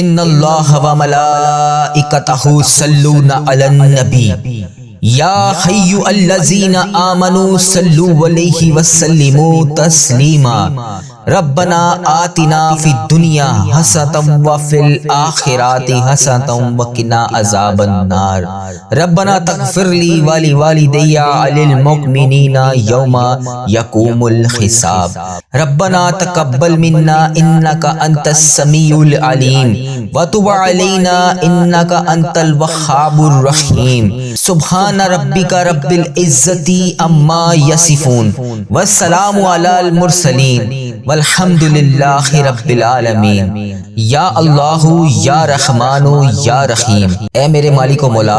ان اللہ و ملائکتہ یصلون علی النبی یا حی الذین آمنوا صلوا علیہ وسلموا تسلیما ربنا آتنا فی الدنیا حسنۃ وفی الآخرۃ حسنۃ وقنا عذاب النار ربنا تغفر لی ولوالدی وللمؤمنین یوم یقوم الحساب ربنا تقبل منا انک انت السمیع العلیم وتب علینا انک انت الوہاب الرحیم سبحان ربک رب العزۃ عما یصفون والسلام علی المرسلین والحمد للہ رب العالمین۔ یا اللہ یا رحمان یا رحیم، اے میرے مالک و مولا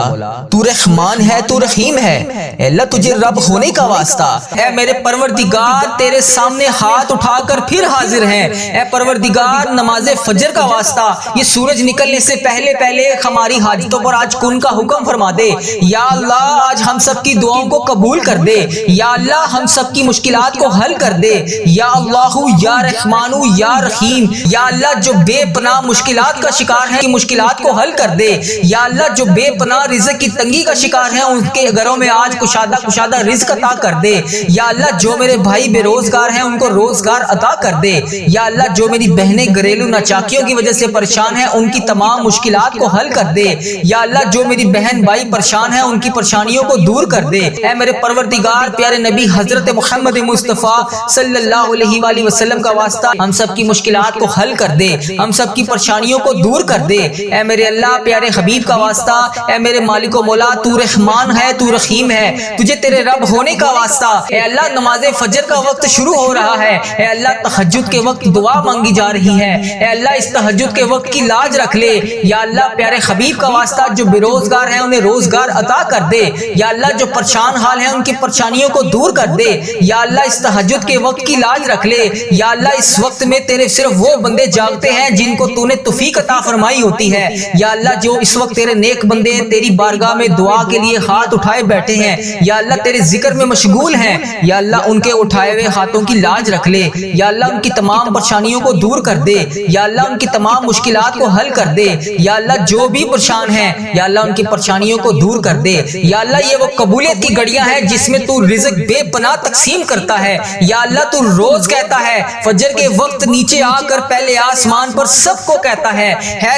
تو رحمان ہے تو رحیم ہے، اے اللہ تجھے رب ہونے کا واسطہ، اے میرے پروردگار تیرے سامنے ہاتھ اٹھا کر پھر حاضر ہیں، اے پروردگار نماز فجر کا واسطہ یہ سورج نکلنے سے پہلے ہماری حاجتوں پر آج کن کا حکم فرما دے، یا اللہ آج ہم سب کی دعاؤں کو قبول کر دے، یا اللہ ہم سب کی مشکلات کو حل کر دے، یا اللہ یا رحمان یا رحیم، یا اللہ جو بے پناہ مشکلات کا شکار ہیں مشکلات کو حل کر دے، یا اللہ جو بے پناہ رزق کی تنگی کا شکار ہیں ان کے گھروں میں آج کشادہ رزق عطا کر دے، یا اللہ جو میرے بھائی بے روزگار ہیں ان کو روزگار عطا کر دے، یا اللہ جو میری بہنیں گھریلو ناچاکیوں کی وجہ سے پریشان ہیں ان کی تمام مشکلات کو حل کر دے، یا اللہ جو میری بہن بھائی پریشان ہیں ان کی پریشانیوں کو دور کر دے، اے میرے پروردگار پیارے نبی حضرت محمد مصطفیٰ صلی اللہ علیہ وآلہ وسلم کا واسطہ ہم سب کی مشکلات کو حل کر دے، ہم سب کی پریشانیوں کو دور کر دے، اے میرے اللہ پیارے حبیب کا واسطہ، اے میرے مالک و مولا تو رحمان ہے تو رحیم ہے، تجھے تیرے رب ہونے کا واسطہ، اے اللہ نماز فجر کا وقت شروع ہو رہا ہے، اے اللہ تہجد کے وقت دعا مانگی جا رہی ہے، اے اللہ اس تہجد کے وقت کی لاج رکھ لے، یا اللہ پیارے حبیب کا واسطہ جو بے روزگار ہیں انہیں روزگار عطا کر دے، یا اللہ جو پریشان حال ہیں ان کی پریشانیوں کو دور کر دے، یا اللہ اس تہجد کے وقت کی لاج رکھ لے، یا اللہ اس وقت میں تیرے صرف وہ بندے جاگتے ہیں جن کو تو نے توفیق عطا فرمائی ہوتی ہے، یا اللہ جو اس وقت تیرے نیک بندے تیری بارگاہ میں دعا کے لیے ہاتھ اٹھائے بیٹھے ہیں، یا اللہ تیرے ذکر میں مشغول ہیں، یا اللہ ان کے اٹھائے ہوئے ہاتھوں کی لاج رکھ لے، یا اللہ ان کی تمام پریشانیوں کو دور کر دے، یا اللہ ان کی تمام مشکلات کو حل کر دے، یا اللہ جو بھی پریشان ہیں یا اللہ ان کی پریشانیوں کو دور کر دے، یا اللہ یہ وہ قبولیت کی گھڑیاں ہیں جس میں تو رزق بے پناہ تقسیم کرتا ہے، یا اللہ تو روز کہتا ہے فجر کے وقت نیچے آ کر پہلے آسمان پر سب کو کہتا ہے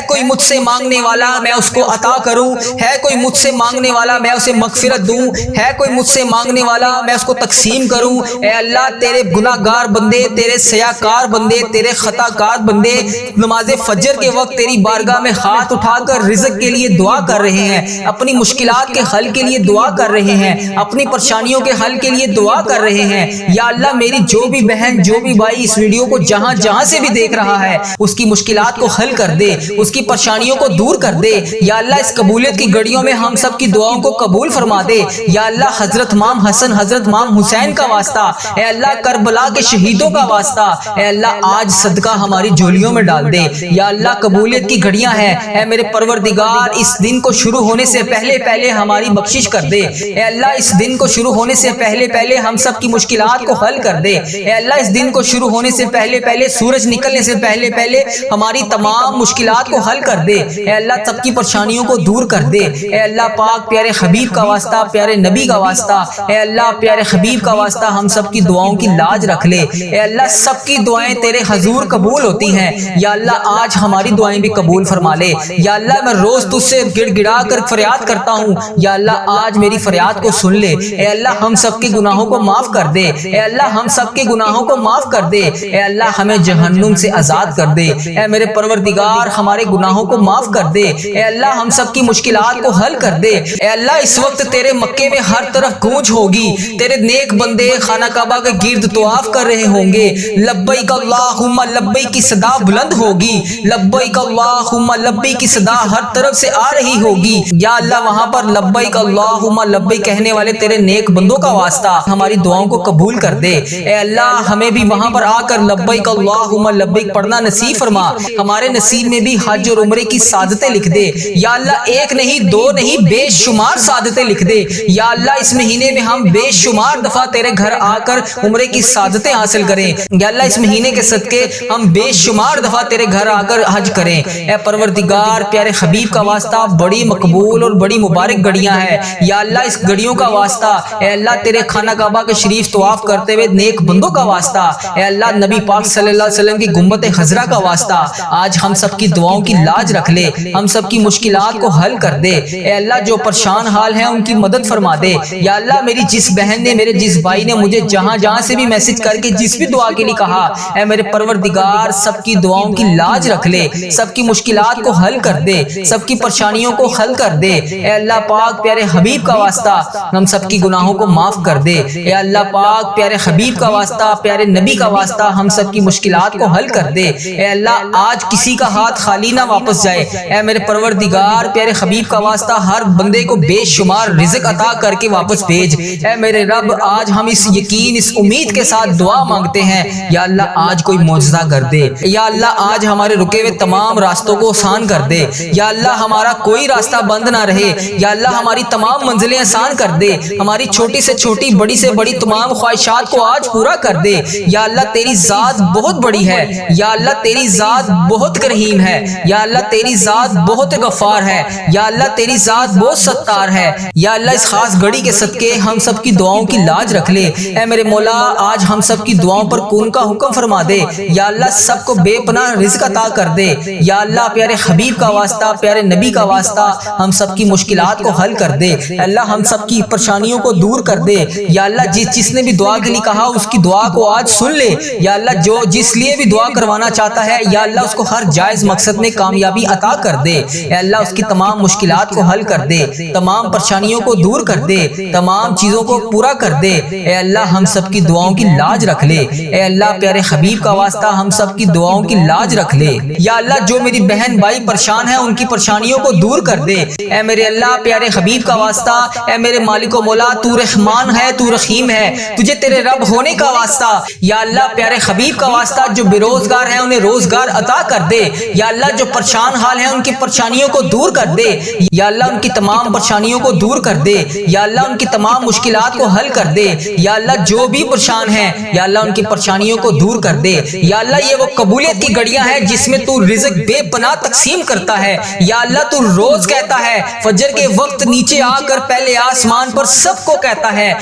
کوئی مجھ سے مانگنے والا میں اس کو عطا کروں، ہے کوئی مجھ سے مانگنے والا میں اسے مغفرت دوں، ہے کوئی مجھ سے مانگنے والا میں اس کو تقسیم کروں، اے اللہ تیرے گناہگار بندے تیرے سیاکار بندے تیرے خطا کار بندے نماز فجر کے وقت تیری بارگاہ میں ہاتھ اٹھا کر رزق کے لیے دعا کر رہے ہیں، اپنی مشکلات کے حل کے لیے دعا کر رہے ہیں، اپنی پریشانیوں کے حل کے لیے دعا کر رہے ہیں، یا اللہ میری جو بھی بہن جو بھی بھائی اس ویڈیو کو جہاں سے بھی دیکھ رہا ہے اس کی مشکلات کو حل کر دے، اس کی پریشانیوں کو دور کر دے، یا اللہ اس قبولیت کی گھڑیوں میں ہم سب کی دعاؤں کو قبول فرما دے، یا اللہ حضرت امام حسن حضرت امام حسین کا واسطہ، اے اللہ کربلا کے شہیدوں کا واسطہ، اے اللہ آج صدقہ ہماری جھولیوں میں ڈال دے، یا اللہ قبولیت کی گھڑیاں ہیں، اے میرے پروردگار اس دن کو شروع ہونے سے پہلے ہماری بخشش کر دے، اے اللہ اس دن کو شروع ہونے سے پہلے ہم سب کی مشکلات کو حل کر دے، اے اللہ اس دن کو شروع ہونے سے پہلے سورج نکلنے سے پہلے ہماری تمام مشکلات کو حل کر دے، اے اللہ سب کی پریشانیوں کو دور کر دے، اے اللہ پاک پیارے حبیب کا واسطہ پیارے نبی کا واسطہ، اے اللہ پیارے حبیب کا واسطہ ہم سب کی دعاؤں کی لاج رکھ لے، اے اللہ سب کی دعائیں تیرے حضور قبول ہوتی ہیں، یا اللہ آج ہماری دعائیں بھی قبول فرما لے، یا اللہ میں روز تجھ سے گڑ گڑا کر فریاد کرتا ہوں، یا اللہ آج میری فریاد کو سن لے، اے اللہ ہم سب کے گناہوں کو معاف کر دے، اے اللہ ہم سب کے گناہوں کو معاف کر دے، اے اللہ ہمیں جہنم سے آزاد کر دے، اے میرے پروردگار ہمارے گناہوں کو معاف کر دے، اے اللہ ہم سب کی مشکلات کو حل کر دے، اے اللہ اس وقت تیرے مکے میں ہر طرف گونج ہوگی، تیرے نیک بندے خانہ کعبہ کے گرد طواف کر رہے ہوں گے، لبیک اللہم لبیک کی صدا بلند ہوگی، لبیک اللہم لبیک کی صدا ہر طرف سے آ رہی ہوگی، یا اللہ وہاں پر لبیک اللہم لبیک کہنے والے تیرے نیک بندوں کا واسطہ ہماری دعاؤں کو قبول کر دے۔ اے اللہ ہمیں بھی وہاں پر آ کر لبیک اللہم لبیک پڑھنا نصیب فرما، ہمارے نصیب میں بھی حج اور عمرے کی سعادتیں لکھ دے یا اللہ، ایک نہیں دو نہیں بے شمار سعادتیں لکھ دے یا اللہ۔ اس مہینے میں ہم بے شمار دفعہ تیرے گھر آ کر عمرے کی سعادتیں حاصل کریں یا اللہ، اس مہینے کے صدقے ہم بے شمار دفعہ تیرے گھر آ کر حج کریں۔ اے پروردگار پیارے حبیب کا واسطہ بڑی مقبول اور بڑی مبارک گھڑیاں ہیں یا اللہ، اس گھڑیوں کا واسطہ اے اللہ تیرے خانہ کعبہ کے شریف طواف کرتے ہوئے نیک بندوں کا واسطہ اے اللہ، نبی پاک صلی اللہ علیہ وسلم کی گنبد خضرا کا واسطہ آج ہم سب کی دعاؤں کی لاج رکھ لے، ہم سب کی مشکلات کو حل کر دے اے اللہ۔ جو پریشان حال ہیں ان کی مدد فرما دے یا اللہ۔ میری جس بہن نے، میرے جس بھائی نے مجھے جہاں جہاں سے بھی میسج کر کے جس بھی دعا کے لیے کہا، اے میرے پروردگار سب کی دعاؤں کی لاج رکھ لے، سب کی مشکلات کو حل کر دے، سب کی پریشانیوں کو حل کر دے اے اللہ پاک پیارے حبیب کا واسطہ ہم سب کی گناہوں کو معاف کر دے اے اللہ پاک پیارے حبیب کا واسطہ پیارے نبی کا واسطہ ہم سب کی مشکلات کو حل کر دے اے اللہ۔ آج کسی کا ہاتھ خالی نہ واپس جائے اے میرے پروردگار پیارے حبیب کا واسطہ، ہر بندے کو بے شمار رزق عطا کر کے واپس بھیج اے میرے رب۔ آج ہم اس یقین اس امید کے ساتھ دعا مانگتے ہیں یا اللہ، آج کوئی معجزہ کر دے یا اللہ، آج ہمارے رکے ہوئے تمام راستوں کو آسان کر دے یا اللہ، ہمارا کوئی راستہ بند نہ رہے یا اللہ، ہماری تمام منزلیں آسان کر دے، ہماری چھوٹی سے چھوٹی بڑی سے بڑی تمام خواہشات کو آج پورا کر دے یا اللہ۔ تیری ذات بہت بڑی ہے یا اللہ، تیری ذات بہت کریم ہے یا اللہ، تیری ذات بہت غفار ہے یا اللہ، تیری ذات بہت ستار ہے یا اللہ۔ اس خاص گھڑی کے صدقے ہم سب کی دعاؤں کی لاج رکھ لے اے میرے مولا۔ آج ہم سب کی دعاؤں پر کون کا حکم فرما دے یا اللہ، سب کو بے پناہ رزق عطا کر دے یا اللہ۔ پیارے حبیب کا واسطہ پیارے نبی کا واسطہ ہم سب کی مشکلات کو حل کر دے اللہ، ہم سب کی پریشانیوں کو دور کر دے یا اللہ۔ جس نے بھی دعا کے لیے کہا اس کی دعا کو آج سن لے یا اللہ۔ جو جس لیے بھی دعا کروانا چاہتا ہے یا اللہ، اس کو ہر جائز مقصد میں کامیابی عطا کر دے اے اللہ۔ اس کی تمام مشکلات کو حل کر دے، تمام پریشانیوں کو دور کر دے، تمام چیزوں کو پورا کر دے اے اللہ۔ ہم سب کی دعاؤں کی لاج رکھ لے اے اللہ، پیارے حبیب کا واسطہ ہم سب کی دعاؤں کی لاج رکھ لے یا اللہ۔ جو میری بہن بھائی پریشان ہیں ان کی پریشانیوں کو دور کر دے اے میرے اللہ، پیارے حبیب کا واسطہ اے میرے مالک و مولا۔ تو رحمان ہے، تو رحیم ہے، تجھے تیرے رب ہونے کا واسطہ یا اللہ، پیارے حبیب کا واسطہ۔ جو بے روزگار ہیں انہیں روزگار عطا کر دے یا اللہ۔ جو پریشان حال ہیں ان کی پریشانیوں کو دور کر دے یا اللہ، ان کی تمام پریشانیوں کو دور کر دے یا اللہ، ان کی تمام مشکلات کو حل کر دے یا اللہ۔ جو بھی پریشان ہیں یا اللہ، ان کی پریشانیوں کو دور کر دے یا اللہ۔ یہ وہ قبولیت کی گھڑیاں ہیں جس میں تو رزق بے پناہ تقسیم کرتا ہے یا اللہ۔ تو روز کہتا ہے فجر کے وقت نیچے آ کر پہلے آسمان پر سب کو کہتا ہے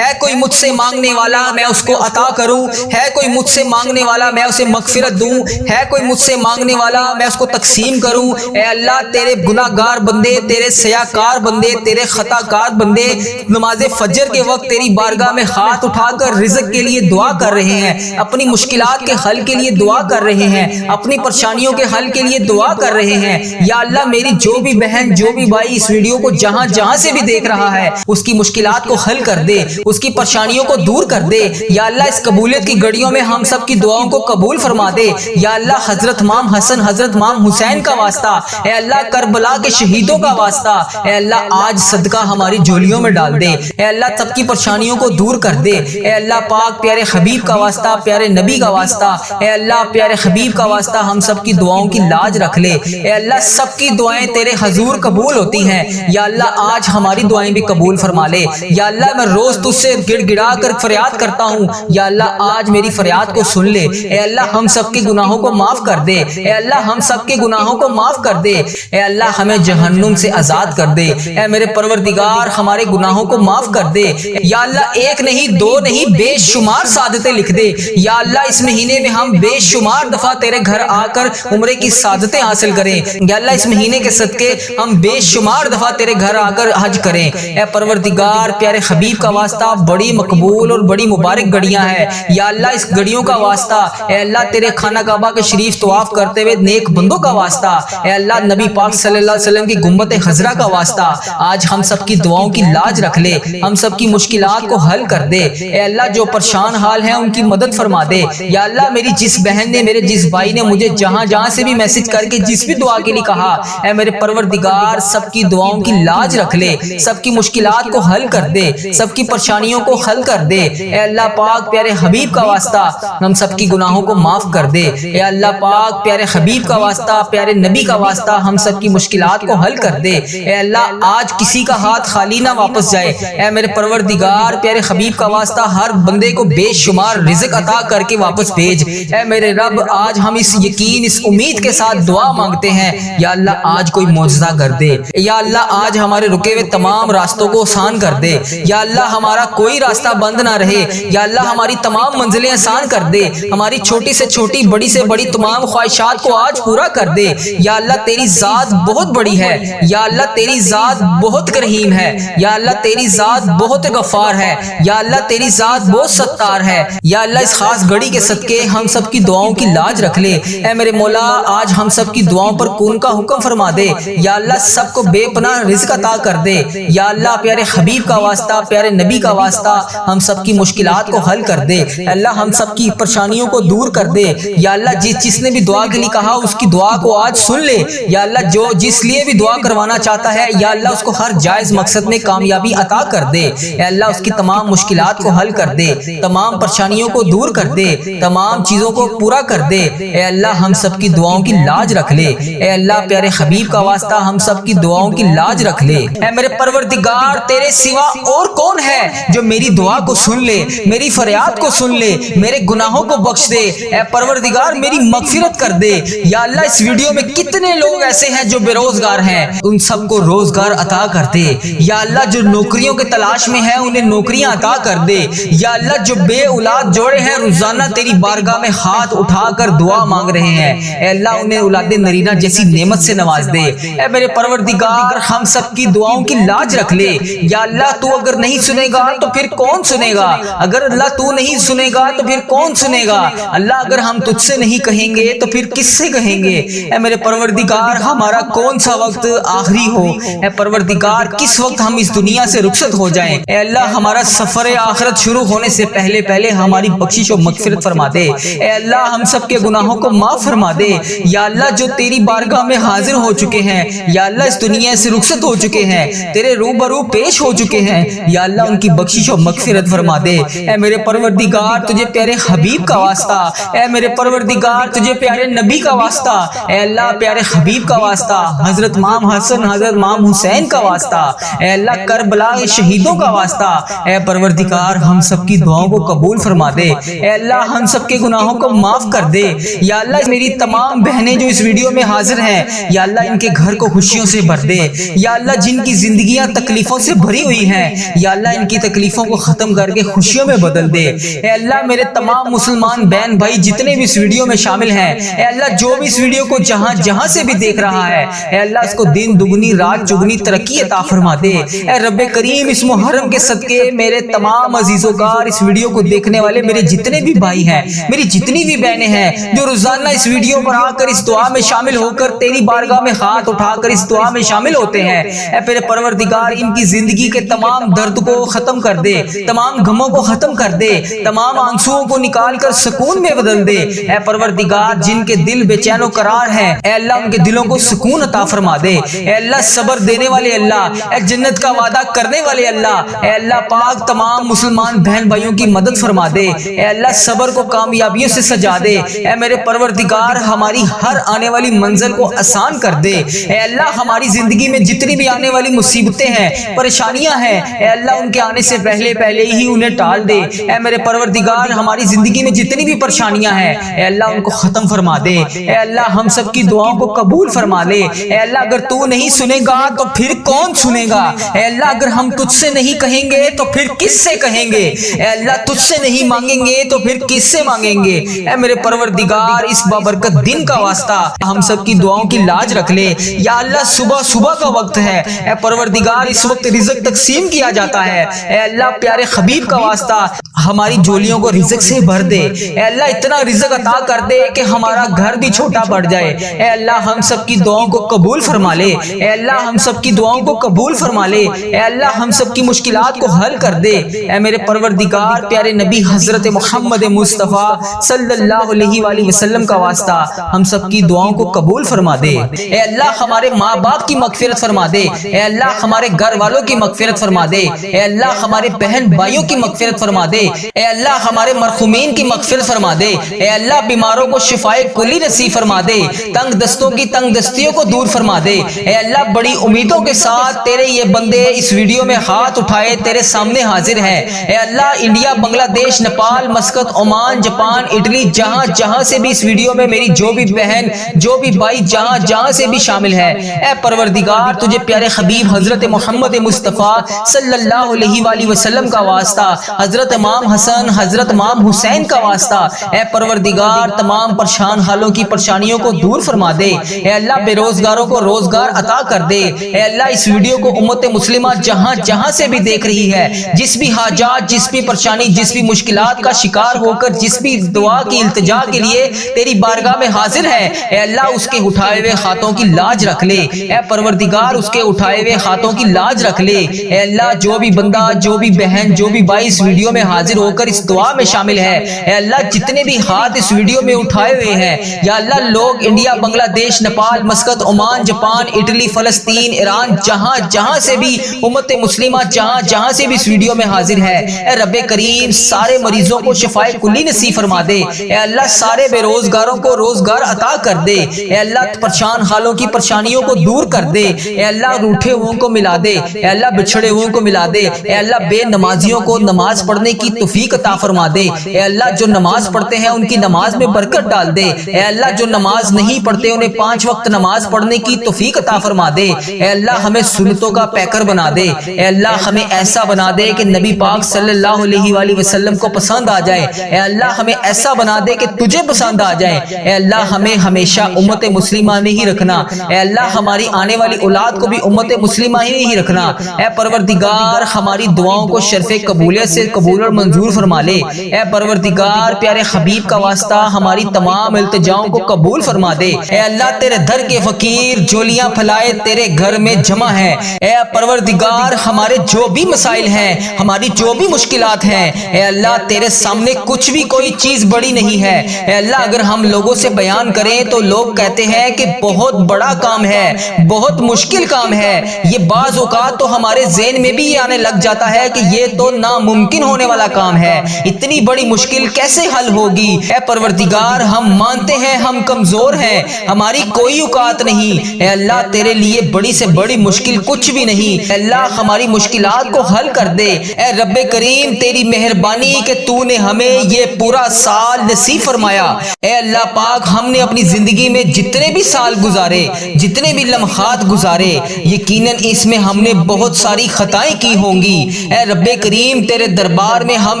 کوئی مجھ سے مانگنے والا میں اس کو عطا کروں، ہے کوئی مجھ سے مانگنے والا میں اسے مغفرت دوں، ہے کوئی مجھ سے مانگنے والا میں اس کو تقسیم کروں اے اللہ۔ تیرے گناہ گار بندے، تیرے سیاکار بندے، تیرے خطا کار بندے نماز فجر کے وقت تیری بارگاہ میں ہاتھ اٹھا کر رزق کے لیے دعا کر رہے ہیں، اپنی مشکلات کے حل کے لیے دعا کر رہے ہیں، اپنی پریشانیوں کے حل کے لیے دعا کر رہے ہیں یا اللہ۔ میری جو بھی بہن جو بھی بھائی اس ویڈیو کو جہاں جہاں سے بھی دیکھ رہا ہے اس کی مشکلات کو حل کر دے، اس کی پریشانیوں کو دور کر دے یا اللہ۔ اس قبولیت کی گھڑیوں میں ہم سب کی دعاؤں کو قبول فرما دے یا اللہ۔ حضرت امام حسن حضرت امام حسین کا واسطہ اے اللہ، کربلا کے شہیدوں کا واسطہ اے اللہ، آج صدقہ ہماری جھولیوں میں ڈال دے اے اللہ۔ سب کی پریشانیوں کو دور کر دے اے اللہ پاک، پیارے حبیب کا واسطہ پیارے نبی کا واسطہ اے اللہ، پیارے حبیب کا واسطہ ہم سب کی دعاؤں کی لاج رکھ لے اے اللہ۔ سب کی دعائیں تیرے حضور قبول ہوتی ہیں یا اللہ۔ آج ہماری دعائیں بھی قبول فرما لے یا اللہ۔ میں روز تجھ سے گڑ گڑا کر فریاد کرتا ہوں یا اللہ، آج میری فریاد کو سن لے اے اللہ۔ ہم سب کے گناہوں کو معاف کر دے اے اللہ، ہم سب کے گناہوں کو معاف کر دے اے اللہ۔ ہمیں جہنم سے آزاد کر دے اے میرے پروردگار، ہمارے گناہوں کو معاف کر دے یا اللہ۔ ایک نہیں دو نہیں بے شمار سعادتیں لکھ دے یا اللہ۔ اس مہینے میں ہم بے شمار دفعہ تیرے گھر آ کر عمرے کی سعادتیں حاصل کریں یا اللہ۔ اس مہینے کے صدقے ہم بے شمار دفعہ تیرے گھر آ کر حج کریں اے پروردگار، پیارے حبیب کا واسطہ بڑی مقبول اور بڑی مبارک گھڑیاں ہیں یا اللہ۔ اس گھڑیوں کا واسطہ اے اللہ، تیرے خانہ کعبہ کے شریف طواف کرتے ہوئے نیک بندوں کا واسطہ اے اللہ، نبی پاک صلی اللہ علیہ وسلم کی گنبد خضرا کا واسطہ آج ہم سب کی دعاؤں کی لاج رکھ لے، ہم سب کی مشکلات کو حل کر دے اے اللہ۔ جو پریشان حال ہیں ان کی مدد فرما دے یا اللہ۔ میری جس بہن نے میرے جس بھائی نے مجھے جہاں جہاں سے بھی میسج کر کے جس بھی دعا کے لیے کہا اے میرے پروردگار، سب کی دعاؤں کی لاج لاج رکھ لے، سب کی مشکلات کو حل کر دے، سب کی پریشانیوں کو حل کر دے۔ اے اللہ پاک پیارے حبیب کا واسطہ ہم سب کی گناہوں کو معاف کر دے۔ اے اللہ پاک پیارے حبیب کا واسطہ، پیارے نبی کا واسطہ ہم سب کی مشکلات کو حل کر دے۔ اے اللہ آج کسی کا ہاتھ خالی نہ واپس جائے۔ اے میرے پروردگار پیارے حبیب کا واسطہ ہر بندے کو بے شمار رزق عطا کر کے واپس بھیج۔ اے میرے رب آج ہم اس یقین، اس امید کے ساتھ دعا مانگتے ہیں، یا اللہ آج کوئی معجزہ کر دے، یا اللہ آج ہمارے رکے ہوئے تمام راستوں کو آسان کر دے، یا اللہ ہمارا کوئی راستہ بند نہ رہے، یا اللہ ہماری تمام منزلیں آسان کر دے، ہماری چھوٹی سے چھوٹی بڑی سے بڑی تمام خواہشات کو آج پورا کر دے۔ یا اللہ تیری ذات بہت بڑی ہے، یا اللہ تیری ذات بہت کریم ہے، یا اللہ تیری ذات بہت غفار ہے، یا اللہ تیری ذات بہت ستار ہے۔ یا اللہ اس خاص گھڑی کے صدقے ہم سب کی دعاؤں کی لاج رکھ لے۔ اے میرے مولا آج ہم سب کی دعاؤں پر کون کا حکم فرما دے، یا اللہ سب کو بے پناہ رزق عطا کر دے۔ یا اللہ پیارے حبیب کا واسطہ، پیارے نبی کا واسطہ ہم سب کی مشکلات کو حل کر دے۔ اللہ ہم سب کی پریشانیوں کو دور کر دے۔ یا اللہ جس نے بھی دعا کے لیے کہا اس کی دعا کو آج سن لے۔ یا اللہ جو جس لیے بھی دعا کروانا چاہتا ہے، یا اللہ اس کو ہر جائز مقصد میں کامیابی عطا کر دے۔ اے اللہ اس کی تمام مشکلات کو حل کر دے، تمام پریشانیوں کو دور کر دے، تمام چیزوں کو پورا کر دے۔ اے اللہ ہم سب کی دعاؤں کی لاج رکھ لے۔ اے اللہ پیارے حبیب کا واسطہ ہم سب کی دعاؤں کی لاج رکھ لے۔ اے میرے پروردگار تیرے سوا اور کون ہے جو میری دعا کو سن لے، میری فریاد کو سن لے، میرے گناہوں کو بخش دے۔ اے پروردگار میری مغفرت کر دے۔ یا اللہ اس ویڈیو میں کتنے لوگ ایسے ہیں جو بے روزگار ہیں، ان سب کو روزگار عطا کر دے۔ یا اللہ جو نوکریوں کے تلاش میں ہیں انہیں نوکریاں عطا کر دے۔ یا اللہ جو بے اولاد جوڑے ہیں روزانہ تیری بارگاہ میں ہاتھ اٹھا کر دعا مانگ رہے ہیں، اے اللہ انہیں اولاد نرینہ جیسی نعمت سے نواز دے۔ اے میرے پروردگار ہم سب کی دعاؤں کی لاج رکھ لے۔ یا اللہ تو اگر نہیں سنے گا تو پھر کون سنے گا؟ اگر اللہ تو نہیں سنے گا تو پھر کون سنے گا؟ اللہ اگر ہم تجھ سے نہیں کہیں گے تو پھر کس سے کہیں گے؟ اے میرے پروردگار ہمارا کون سا وقت آخری ہو، اے پروردگار کس وقت ہم اس دنیا سے رخصت ہو جائیں، اے اللہ ہمارا سفر آخرت شروع ہونے سے پہلے پہلے ہماری بخشش و مغفرت فرما دے۔ اے اللہ ہم سب کے گناہوں کو معاف فرما دے۔ یا اللہ جو تیری بارگاہ میں حاضر ہو چکے ہیں، یا اللہ اس دنیا سے رخصت ہو چکے ہیں، تیرے روبرو پیش ہو چکے ہیں، یا اللہ ان کی بخشش و مغفرت فرما دے۔ اے میرے پروردگار تجھے پیارے حبیب کا واسطہ، اے میرے پروردگار تجھے پیارے نبی کا واسطہ، اے اللہ پیارے حبیب کا واسطہ، حضرت امام حسن حضرت امام حسین کا واسطہ، اے اللہ کربلا کے شہیدوں کا واسطہ، اے پروردگار ہم سب کی دعاؤں کو قبول فرما دے۔ اے اللہ ہم سب کے گناہوں کو معاف کر دے۔ یا اللہ میری تمام بہنیں جو اس ویڈیو میں حاضر ہیں، یا اللہ ان کے گھر کو خوشیوں سے بھر دے۔ یا اللہ جن کی زندگیاں تکلیفوں سے بھری ہوئی ہیں، یا اللہ ان کی تکلیفوں کو ختم کر کے خوشیوں میں بدل دے۔ اے اللہ میرے تمام مسلمان بہن بھائی جتنے بھی اس ویڈیو میں شامل ہیں، اے اللہ جو بھی اس ویڈیو کو جہاں جہاں سے بھی دیکھ رہا ہے، اے اللہ اس کو دن دگنی رات چگنی ترقی عطا فرما دے۔ اے رب کریم اس محرم کے صدقے میرے تمام عزیزوں کا اس ویڈیو کو دیکھنے والے میرے جتنے بھی بھائی ہیں، میری جتنی بھی بہنیں ہیں جو روزانہ اس ویڈیو پر آ کر اس دعا میں شامل ہو کر تیری بارگاہ میں ہاتھ اٹھا کر اس دعا میں شامل ہوتے ہیں، اے میرے پروردگار ان کی زندگی کے تمام درد کو ختم کر دے، تمام غموں کو ختم کر دے، تمام آنسوؤں کو نکال کر سکون میں بدل دے۔ اے پروردگار جن کے دل بے چین و قرار ہیں، اے اللہ ان کے دلوں کو سکون عطا فرما دے۔ اے اللہ صبر دینے والے اللہ، اے جنت کا وعدہ کرنے والے اللہ، اے اللہ پاک تمام مسلمان بہن بھائیوں کی مدد فرما دے۔ اے اللہ صبر کو کامیابیوں سے سجا دے۔ اے میرے پروردگار ہماری ہر آنے والی منزل کو آسان کر دے۔ اے اللہ ہماری زندگی میں جتنی بھی آنے والی مصیبتیں ہیں، پریشانیاں ہیں، اے اللہ ان کے آنے سے پہلے پہلے ہی انہیں ٹال دے۔ اے میرے پروردگار ہماری زندگی میں جتنی بھی پریشانیاں ہیں، اے اللہ ان کو ختم فرما دے۔ اے اللہ ہم سب کی دعاؤں کو قبول فرما لے۔ اے اللہ اگر تو نہیں سنے گا تو پھر کون سنے گا؟ اے اللہ اگر ہم تجھ سے نہیں کہیں گے تو پھر کس سے کہیں گے؟ اے اللہ تجھ سے نہیں مانگیں گے تو پھر کس سے مانگیں گے؟ اے میرے پروردگار اس بابرکت دن کا واسطہ ہم سب کی دعاؤں کی لاج رکھ لے۔ یا اللہ صبح صبح کا وقت ہے، اے پروردگار اس وقت رزق تقسیم کیا جاتا ہے، اے اللہ پیارے حبیب کا واسطہ ہماری جولیوں کو رزق سے بھر دے، اے اللہ اتنا رزق عطا کر دے کہ ہمارا گھر بھی چھوٹا پڑ جائے، اے اللہ ہم سب کی دعاؤں کو قبول فرما لے، اے اللہ ہم سب کی دعاؤں کو قبول فرما لے، اے اللہ ہم سب کی مشکلات کو حل کر دے، اے میرے پروردگار پیارے نبی حضرت محمد مصطفیٰ صلی اللہ علیہ وآلہ وسلم کا واسطہ ہم سب کی دعاؤں کو قبول فرما دے، اے اللہ ہمارے ماں باپ کی مغفرت فرما دے، اے اللہ ہمارے گھر والوں کی مغفرت فرما دے، اے اللہ ہمارے بہن بھائیوں کی مغفرت فرما دے، اے اللہ ہمارے مرحومین کی مغفرت فرما دے، اے اللہ بیماروں کو شفائے کلی نصیب فرما دے، تنگ دستوں کی تنگ دستیوں کو دور فرما دے، اے اللہ بڑی امیدوں کے ساتھ تیرے یہ بندے اس ویڈیو میں ہاتھ اٹھائے تیرے سامنے حاضر ہیں، اے اللہ انڈیا، بنگلہ دیش، Nepal, Muscat, Oman, Japan, Italy, جہاں سے بھی اس ویڈیو میں میری جو بھی بہن جو بھی بھائی جہاں سے بھی شامل ہے، اے پروردگار تجھے پیارے حبیب حضرت محمد مصطفیٰ صلی اللہ علیہ وآلہ وسلم کا واسطہ، حضرت امام حسن، حضرت امام حسین کا واسطہ، اے پروردگار تمام پریشان حالوں کی پریشانیوں کو دور فرما دے، اے اللہ بے روزگاروں کو روزگار عطا کر دے، اے اللہ اس ویڈیو کو امت مسلمہ جہاں سے بھی دیکھ رہی ہے، جس بھی حاجات، جس بھی پریشانی، جس بھی مشکلات کا شکار ہو کر جس بھی دعا کی التجا کے لیے تیری بارگاہ میں حاضر ہے، اے اللہ اس کے اٹھائے ہوئے ہاتھوں کی لاج رکھ لے، اے پروردگار اس کے اٹھائے ہوئے ہاتھوں کی لاج رکھ لے، اے اللہ جو بھی بندہ، جو بھی بہن، جو بھی بھائی اس ویڈیو میں حاضر ہو کر اس دعا میں شامل ہے، اے اللہ جتنے بھی ہاتھ اس ویڈیو میں اٹھائے ہوئے ہیں، یا اللہ لوگ انڈیا، بنگلہ دیش، Nepal, Muscat, Oman, Japan, Italy, فلسطین، ایران، جہاں سے بھی امت مسلمہ جہاں سے بھی اس ویڈیو میں حاضر ہے، اے رب کریم سارے مریضوں کو شفائے کلی نصیب فرما دے، اے اللہ سارے بے روزگاروں کو روزگار عطا کر دے، اے اللہ پریشان حالوں کی پریشانیوں کو دور کر دے، اے اللہ روٹھے ہوئوں کو ملا دے، اے اللہ بچھڑے ہوئوں کو ملا دے، اے اللہ بے نمازیوں کو نماز پڑھنے کی توفیق عطا فرما دے، اے اللہ جو نماز پڑھتے ہیں ان کی نماز میں برکت ڈال دے، اے اللہ جو نماز نہیں پڑھتے انہیں 5 وقت نماز پڑھنے کی توفیق عطا فرما دے، اے اللہ ہمیں سنتوں کا پیکر بنا دے، اے اللہ ہمیں ایسا بنا دے کہ نبی پاک صلی اللہ علیہ وآلہ وسلم کو پسند آ جائے، اے اللہ ہمیں ایسا بنا دے کہ تجھے پسند آ جائے، اے اللہ ہمیں ہمیشہ امت مسلمہ میں ہی رکھنا، اے اللہ ہماری آنے والی اولاد کو بھی امت مسلمہ ہی رکھنا، اے پروردگار ہماری دعاؤں کو شرف قبولیت سے قبول اور منظور فرما لے، اے پروردگار پیارے حبیب کا واسطہ ہماری تمام التجاؤں کو قبول فرما دے، اے اللہ تیرے در کے فقیر جولیاں پھلائے تیرے گھر میں جمع ہے، اے پروردگار ہمارے جو بھی مسائل ہیں، ہماری جو بھی مشکلات ہیں، اے اللہ تیرے سامنے کچھ بھی کوئی چیز بڑی نہیں ہے، اے اللہ اگر ہم لوگوں سے بیان کریں تو لوگ کہتے ہیں کہ بہت بڑا کام ہے، بہت مشکل کام ہے، یہ بعض اوقات تو ہمارے ذہن میں بھی یہ آنے لگ جاتا ہے کہ یہ تو ناممکن ہونے والا کام ہے، اتنی بڑی مشکل کیسے حل ہوگی، اے پروردگار ہم مانتے ہیں ہم کمزور ہیں، ہماری کوئی اوقات نہیں، اے اللہ تیرے لیے بڑی سے بڑی مشکل کچھ بھی نہیں، اے اللہ ہماری مشکلات کو حل کر دے، اے رب کریم تیری مہربانی کہ تو نے ہمیں یہ پورا سال نصیب فرمایا، اے اللہ پاک ہم نے اپنی زندگی میں جتنے بھی سال گزارے، جتنے بھی لمحات گزارے، یقیناً اس میں ہم نے بہت ساری خطائیں کی ہوں گی، اے رب کریم تیرے دربار میں ہم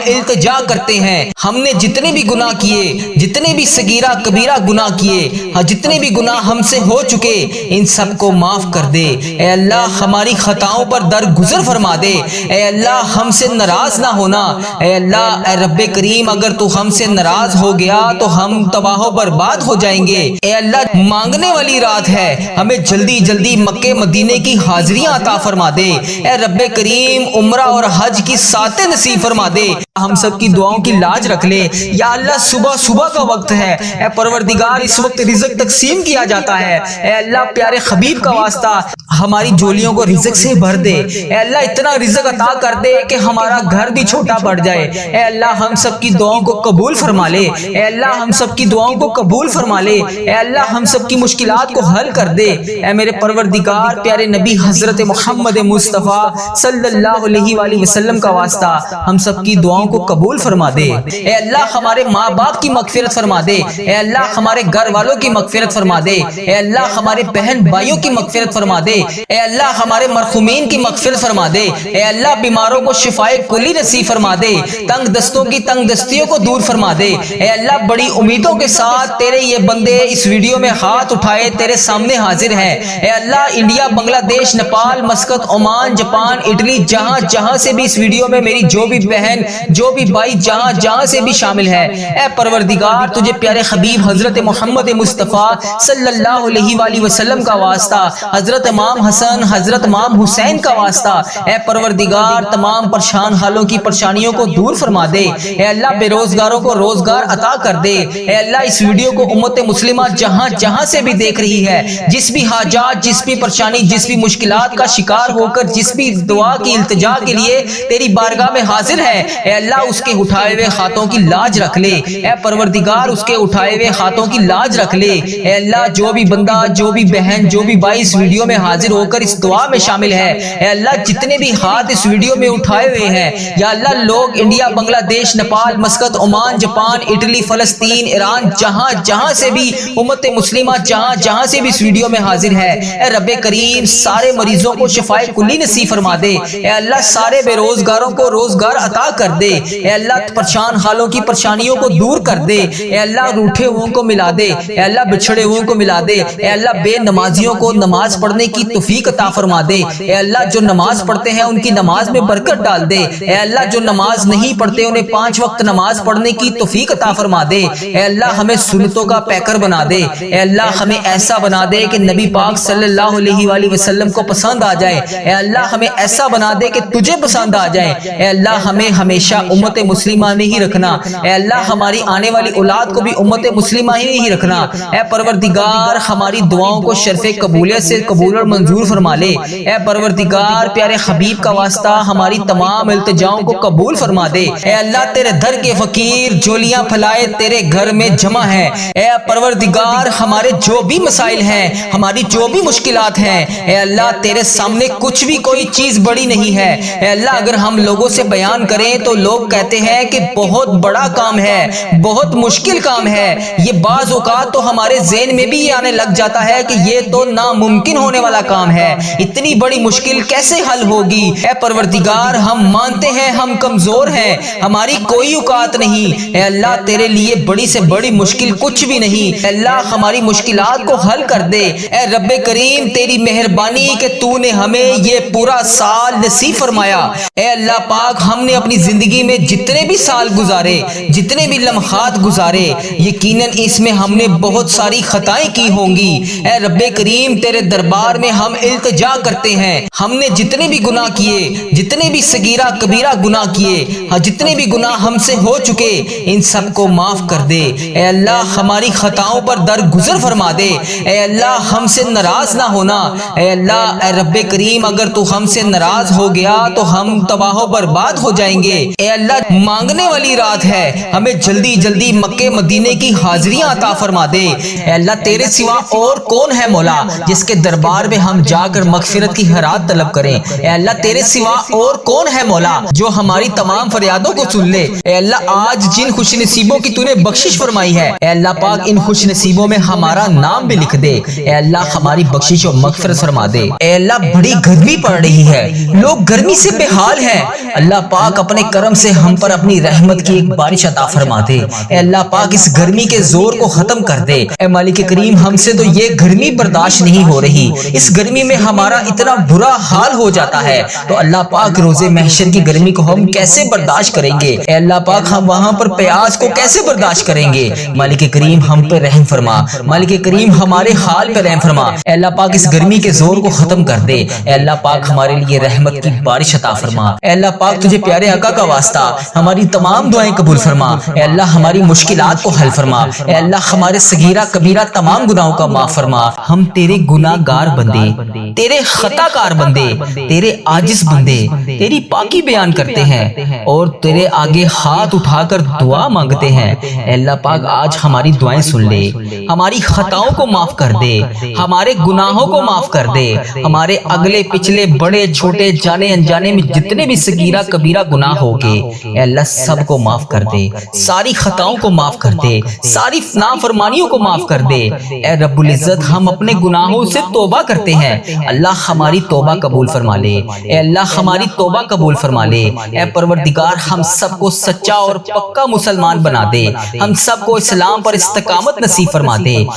التجا کرتے ہیں، ہم نے جتنے بھی گناہ کیے، جتنے بھی صغیرہ کبیرہ گناہ کیے، جتنے بھی گناہ ہم سے ہو چکے ان سب کو معاف کر دے، اے اللہ ہماری خطاؤں پر درگزر فرما دے، اے اللہ ہم سے ناراض نہ ہونا، اے اللہ اے رب کریم اگر تو ہم سے ناراض ہو گیا تو ہم تباہ و برباد ہو جائیں گے، اے اللہ مانگنے والی رات ہے، ہمیں جلدی جلدی مکے مدینے کی حاضریاں عطا فرما دے، اے رب کریم عمرہ اور حج کی ساتیں نصیب فرما دے، ہم سب کی دعاؤں کی لاج رکھ لے، یا اللہ صبح کا وقت ہے، اے پروردگار اس وقت رزق تقسیم کیا جاتا ہے، اے اللہ پیارے حبیب کا واسطہ ہماری جولیوں کو رزق سے بھر دے، اے اللہ اتنا رزق عطا کر دے کہ ہمارا گھر بھی چھوٹا پڑ جائے، اے اللہ ہم سب کی دعاؤں کو قبول فرما لے، اے اللہ ہم سب کی دعاؤں کو قبول فرما لے، اے اللہ ہم سب کی مشکلات کو حل کر دے، اے میرے پروردگار پیارے نبی حضرت محمد مصطفیٰ صلی اللہ علیہ وآلہ وسلم کا واسطہ ہم سب کی دعاؤں کو قبول فرما دے، اے اللہ ہمارے ماں باپ کی مغفرت فرما دے، اے اللہ ہمارے گھر والوں کی مغفرت فرما دے، اے اللہ ہمارے بہن بھائیوں کی مغفرت فرما دے، اے اللہ ہمارے مرحومین کی مغفرت فرما دے، اے اللہ بیماروں کو شفائے کلی نصیب فرما دے، تنگ دستوں کی تنگ دستیوں کو دور فرما دے، اے اللہ بڑی امیدوں کے ساتھ تیرے یہ بندے اس ویڈیو میں ہاتھ اٹھائے تیرے سامنے حاضر ہیں، اے اللہ انڈیا، بنگلہ دیش، Nepal, Muscat, Oman, Japan, Italy, جہاں سے بھی اس ویڈیو میں میری جو بھی بہن جو بھی بھائی جہاں جہاں سے بھی شامل ہے، اے پروردگار تجھے پیارے حبیب حضرت محمد مصطفیٰ صلی اللہ علیہ وآلہ وسلم کا واسطہ، حضرت امام حسن حضرت امام حسین کا واسطہ، اے پروردگار تمام پریشان حالوں کی پریشانیوں کو دور فرما دے، اے اللہ بے روزگاروں کو روزگار عطا کر دے، اے اللہ اس ویڈیو کو امت مسلمہ جہاں جہاں سے بھی دیکھ رہی ہے، جس بھی حاجات، جس بھی پریشانی، جس بھی مشکلات کا شکار ہو کر جس بھی دعا کی التجا کے لیے تیری بارگاہ میں حاضر ہے، اے اللہ اس کے اٹھائے ہوئے ہاتھوں کی لاج رکھ لے، اے پروردگار اس کے اٹھائے ہوئے ہاتھوں کی لاج رکھ لے، اے اللہ جو بھی بندہ، جو بھی بہن، جو بھی بھائی اس ویڈیو میں حاضر ہو کر اس دعا میں شامل ہے، اے اللہ جتنے بھی ہاتھ اس ویڈیو میں اٹھائے ہوئے ہیں، یا اللہ لوگ انڈیا، بنگلہ دیش، Nepal, Muscat, Oman, Japan, Italy, فلسطین، ایران، جہاں جہاں سے بھی امت مسلمہ جہاں جہاں سے بھی اس ویڈیو میں حاضر ہے، اے رب کریم سارے مریضوں کو شفائے کلی نصیب فرما دے، اے اللہ سارے بے روزگاروں کو روزگار عطا کر دے، اے اللہ پریشان حالوں کی پریشانیوں کو دور کر دے، اے اللہ روٹھے ہوئوں کو ملا دے، اے اللہ بچھڑے ہوئوں کو ملا دے، اے اللہ بے نمازیوں کو نماز پڑھنے کی توفیق عطا فرما دے، اے اللہ جو نماز پڑھتے ہیں ان کی نماز میں برکت ڈال دے، اے اللہ جو نماز نہیں پڑھتے انہیں 5 وقت نماز پڑھنے کی توفیق عطا فرما دے، اے اللہ ہمیں سنتوں کا پیکر بنا دے، اے اللہ ہمیں ایسا بنا دے کہ نبی پاک صلی اللہ علیہ وآلہ وسلم کو پسند آ جائے، اے اللہ ہمیں ایسا بنا دے کہ تجھے پسند آ جائے، اے اللہ ہمیں ہمیشہ امت مسلمہ نے ہی رکھنا، اے اللہ ہماری آنے والی اولاد کو بھی امت مسلمہ ہی رکھنا، اے پروردگار ہماری دعاؤں کو شرف قبولیت سے قبول اور منظور فرما لے، اے پروردگار پیارے حبیب کا واسطہ ہماری تمام التجاؤں کو قبول فرما دے، اے اللہ تیرے در کے فقیر جولیاں پھلائے تیرے گھر میں جمع ہے، اے پروردگار ہمارے جو بھی مسائل ہیں، ہماری جو بھی مشکلات ہیں، اے اللہ تیرے سامنے کچھ بھی کوئی چیز بڑی نہیں ہے، اے اللہ اگر ہم لوگوں سے بیان کریں تو لوگ کہتے ہیں کہ بہت بڑا کام ہے، بہت مشکل کام ہے، یہ بعض اوقات تو ہمارے ذہن میں بھی یہ آنے لگ جاتا ہے کہ یہ تو ناممکن ہونے والا کام ہے، اتنی بڑی مشکل کیسے حل ہوگی؟ اے پروردگار ہم مانتے ہیں ہم کمزور ہیں، ہماری کوئی اوقات نہیں، اے اللہ تیرے لیے بڑی سے بڑی مشکل کچھ بھی نہیں، اے اللہ ہماری مشکلات کو حل کر دے، اے رب کریم تیری مہربانی کہ تو نے ہمیں یہ پورا سال نصیب فرمایا، اے اللہ پاک ہم نے اپنی زندگی میں جتنے بھی سال گزارے، جتنے بھی لمحات گزارے، یقیناً اس میں ہم نے بہت ساری خطائیں کی ہوں گی، اے رب کریم تیرے دربار میں ہم التجا کرتے ہیں، ہم نے جتنے بھی گناہ کیے، جتنے بھی صغیرہ کبیرہ گناہ کیے، جتنے بھی گناہ ہم سے ہو چکے ان سب کو معاف کر دے، اے اللہ ہماری خطاؤں پر درگزر فرما دے، اے اللہ ہم سے ناراض نہ ہونا، اے اللہ اے رب کریم اگر تو ہم سے ناراض ہو گیا تو ہم تباہ و برباد ہو جائیں گے، اے اللہ مانگنے والی رات ہے، ہمیں جلدی جلدی مکے مدینے کی حاضریاں عطا فرما دے، اے اللہ تیرے سوا اور کون ہے مولا جس کے دربار میں ہم جا کر مغفرت کی خیرات طلب کریں، اے اللہ تیرے سوا اور کون ہے مولا جو ہماری تمام فریادوں کو سن لے، اے اللہ آج جن خوش نصیبوں کی تو نے بخشش فرمائی ہے، اے اللہ پاک ان خوش نصیبوں میں ہمارا نام بھی لکھ دے، اے اللہ ہماری بخشش و مغفرت فرما دے، اے اللہ بڑی گرمی پڑ رہی ہے، لوگ گرمی سے بے حال ہیں، اللہ پاک اپنے کرم سے ہم پر اپنی رحمت کی ایک بارش عطا فرما دے، اے اللہ پاک اس گرمی کے زور کو ختم کر دے، اے مالک کریم ہم سے تو یہ گرمی برداشت نہیں ہو رہی، اس گرمی میں ہمارا اتنا برا حال ہو جاتا ہے، تو اللہ پاک روز محشر کی گرمی کو ہم کیسے برداشت کریں گے، اے اللہ پاک ہم وہاں پر پیاس کو کیسے برداشت کریں گے، مالک کریم ہم پہ رحم فرما، مالک کریم ہمارے حال پہ رحم فرما، اے اللہ پاک اس گرمی کے زور کو ختم کر دے، اے اللہ پاک ہمارے لیے رحمت کی بارش عطا فرما، اے اللہ پاک تجھے پیارے آقا کا واسطہ ہماری تمام دعائیں قبول فرما، اے اللہ ہماری مشکلات کو حل فرما، اے اللہ ہمارے صغیرہ کبیرہ تمام گناہوں کا معاف فرما، ہم تیرے گناہ گار بندے، تیرے خطا کار بندے، تیرے عاجز بندے تیری پاکی بیان کرتے ہیں اور تیرے آگے ہاتھ اٹھا کر دعا مانگتے ہیں، اے اللہ پاک آج ہماری دعائیں سن لے، ہماری خطاؤں کو معاف کر دے، ہمارے گناہوں کو معاف کر دے، ہمارے اگلے پچھلے بڑے چھوٹے جانے انجانے میں جتنے بھی صغیرہ کبیرہ گناہ ہوگے اے اللہ سب کو معاف کر دے، ساری خطاؤں کو معاف کر دے، ساری نافرمانیوں کو معاف کر دے، اے رب العزت ہم اپنے گناہوں سے توبہ کرتے ہیں، اللہ ہماری توبہ قبول فرما لے، اے اللہ ہماری توبہ قبول فرما لے، اے پروردگار ہم سب کو سچا اور پکا مسلمان بنا دے، ہم سب کو اسلام پر استقامت نصیب فرما دے۔